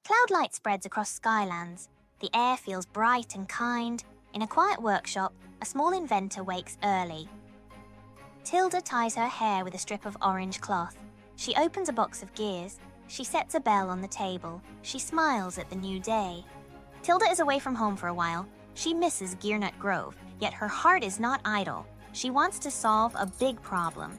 Cloud light spreads across Skylands. The air feels bright and kind. In a quiet workshop, a small inventor wakes early. Tilda ties her hair with a strip of orange cloth. She opens a box of gears. She sets a bell on the table. She smiles at the new day. Tilda is away from home for a while. She misses Gearnut Grove, yet her heart is not idle. She wants to solve a big problem.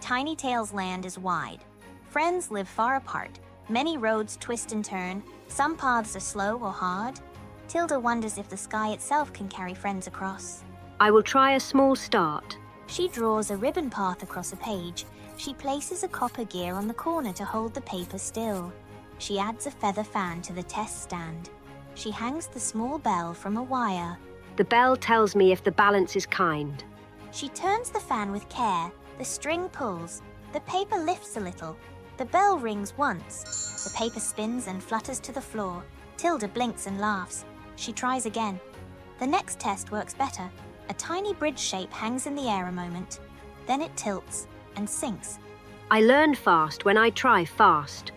Tiny Tail's land is wide. Friends live far apart. Many roads twist and turn. Some paths are slow or hard. Tilda wonders if the sky itself can carry friends across. I will try a small start. She draws a ribbon path across a page. She places a copper gear on the corner to hold the paper still. She adds a feather fan to the test stand. She hangs the small bell from a wire. The bell tells me if the balance is kind. She turns the fan with care. The string pulls. The paper lifts a little. The bell rings once. The paper spins and flutters to the floor. Tilda blinks and laughs. She tries again. The next test works better. A tiny bridge shape hangs in the air a moment. Then it tilts and sinks. I learn fast when I try fast.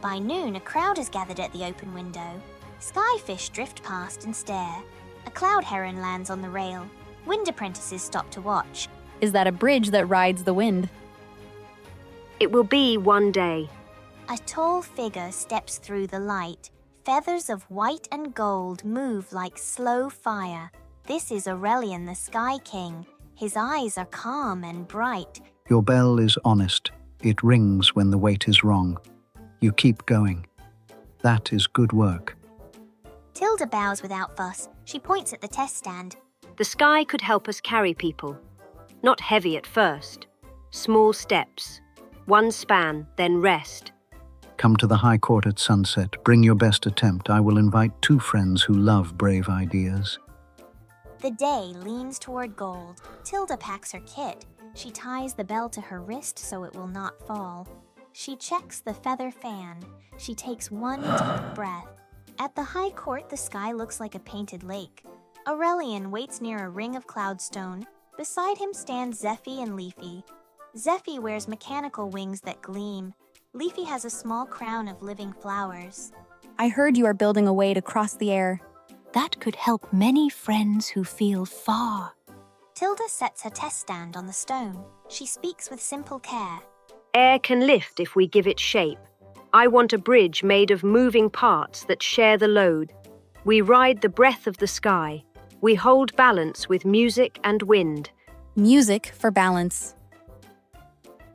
By noon, a crowd is gathered at the open window. Skyfish drift past and stare. A cloud heron lands on the rail. Wind apprentices stop to watch. Is that a bridge that rides the wind? It will be one day. A tall figure steps through the light. Feathers of white and gold move like slow fire. This is Aurelion, the Sky King. His eyes are calm and bright. Your bell is honest. It rings when the weight is wrong. You keep going. That is good work. Tilda bows without fuss. She points at the test stand. The sky could help us carry people. Not heavy at first. Small steps. One span, then rest. Come to the High Court at sunset. Bring your best attempt. I will invite 2 friends who love brave ideas. The day leans toward gold. Tilda packs her kit. She ties the bell to her wrist so it will not fall. She checks the feather fan. She takes one deep breath. At the High Court, the sky looks like a painted lake. Aurelion waits near a ring of cloudstone. Beside him stand Zephy and Leafy. Zephy wears mechanical wings that gleam. Leafy has a small crown of living flowers. I heard you are building a way to cross the air. That could help many friends who feel far. Tilda sets her test stand on the stone. She speaks with simple care. Air can lift if we give it shape. I want a bridge made of moving parts that share the load. We ride the breath of the sky. We hold balance with music and wind. Music for balance.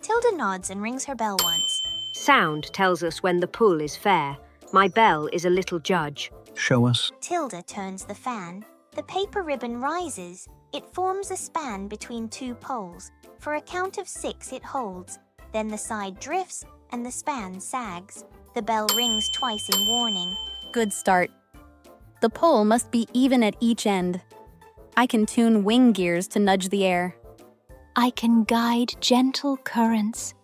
Tilda nods and rings her bell once. Sound tells us when the pull is fair. My bell is a little judge. Show us. Tilda turns the fan. The paper ribbon rises. It forms a span between 2 poles. For a count of 6 it holds. Then the side drifts and the span sags. The bell rings twice in warning. Good start. The pole must be even at each end. I can tune wing gears to nudge the air. I can guide gentle currents.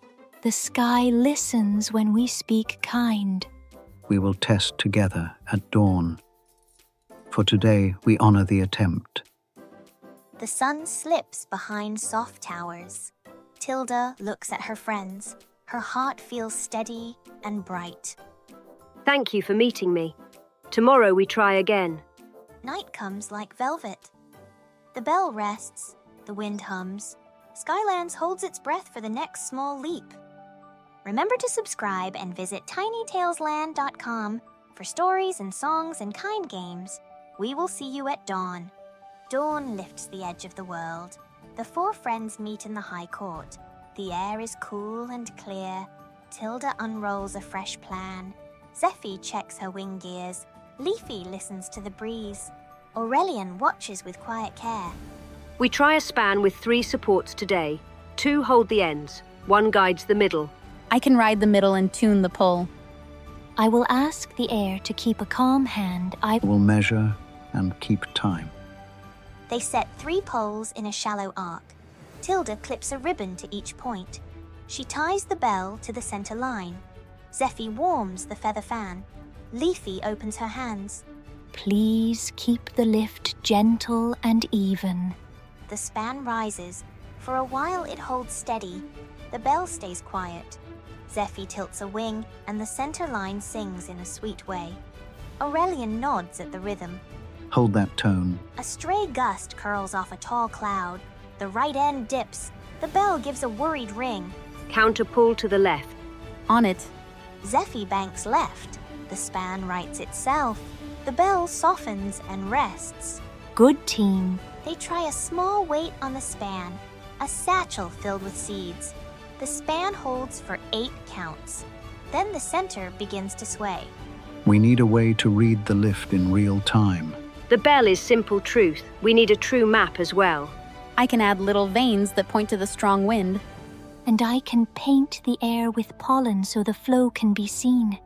The sky listens when we speak kind. We will test together at dawn. For today, we honor the attempt. The sun slips behind soft towers. Tilda looks at her friends. Her heart feels steady and bright. Thank you for meeting me. Tomorrow we try again. Night comes like velvet. The bell rests. The wind hums. Skylands holds its breath for the next small leap. Remember to subscribe and visit tinytailsland.com for stories and songs and kind games. We will see you at dawn. Dawn lifts the edge of the world. The 4 friends meet in the High Court. The air is cool and clear. Tilda unrolls a fresh plan. Zephy checks her wing gears. Leafy listens to the breeze. Aurelion watches with quiet care. We try a span with 3 supports today. 2 hold the ends. 1 guides the middle. I can ride the middle and tune the pull. I will ask the air to keep a calm hand. I We'll measure and keep time. They set 3 poles in a shallow arc. Tilda clips a ribbon to each point. She ties the bell to the center line. Zephy warms the feather fan. Leafy opens her hands. Please keep the lift gentle and even. The span rises. For a while it holds steady. The bell stays quiet. Zephy tilts a wing, and the center line sings in a sweet way. Aurelion nods at the rhythm. Hold that tone. A stray gust curls off a tall cloud. The right end dips. The bell gives a worried ring. Counter pull to the left. On it. Zephy banks left. The span rights itself. The bell softens and rests. Good team. They try a small weight on the span, a satchel filled with seeds. The span holds for 8 counts. Then the center begins to sway. We need a way to read the lift in real time. The bell is simple truth. We need a true map as well. I can add little veins that point to the strong wind. And I can paint the air with pollen so the flow can be seen.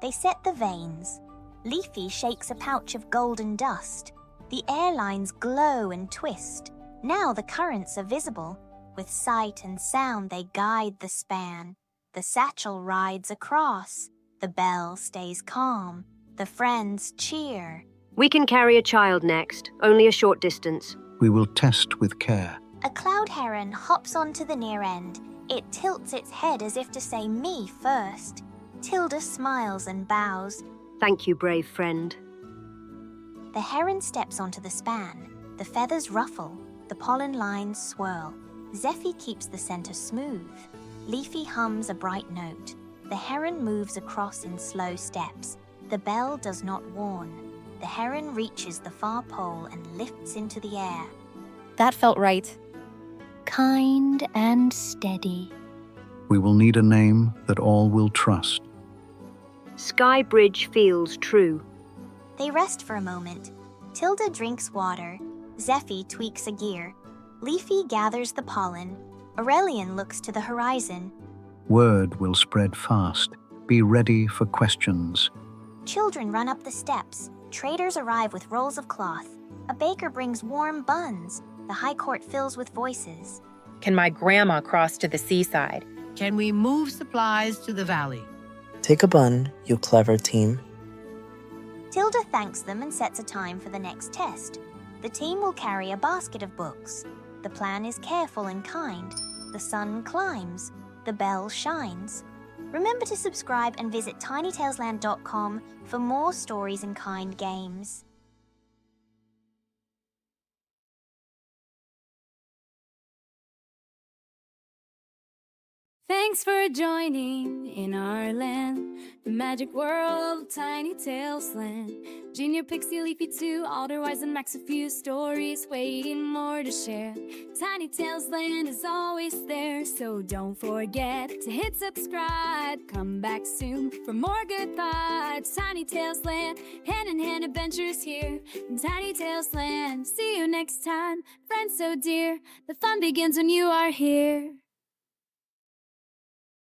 They set the veins. Leafy shakes a pouch of golden dust. The air lines glow and twist. Now the currents are visible. With sight and sound they guide the span. The satchel rides across. The bell stays calm. The friends cheer. We can carry a child next, only a short distance. We will test with care. A cloud heron hops onto the near end. It tilts its head as if to say me first. Tilda smiles and bows. Thank you, brave friend. The heron steps onto the span. The feathers ruffle. The pollen lines swirl. Zephy keeps the center smooth. Leafy hums a bright note. The heron moves across in slow steps. The bell does not warn. The heron reaches the far pole and lifts into the air. That felt right. Kind and steady. We will need a name that all will trust. Sky Bridge feels true. They rest for a moment. Tilda drinks water. Zephy tweaks a gear. Leafy gathers the pollen. Aurelion looks to the horizon. Word will spread fast. Be ready for questions. Children run up the steps. Traders arrive with rolls of cloth. A baker brings warm buns. The high court fills with voices. Can my grandma cross to the seaside? Can we move supplies to the valley? Take a bun, you clever team. Tilda thanks them and sets a time for the next test. The team will carry a basket of books. The plan is careful and kind. The sun climbs. The bell shines. Remember to subscribe and visit tinytalesland.com for more stories and kind games. Thanks for joining in our land, the magic world of Tiny Tales Land. Junior, Pixie, Leafy too, Alderwise and Max, a few stories waiting more to share. Tiny Tales Land is always there, so don't forget to hit subscribe. Come back soon for more good thoughts. Tiny Tales Land, hand in hand adventures here in Tiny Tales Land. See you next time, friends so dear. The fun begins when you are here.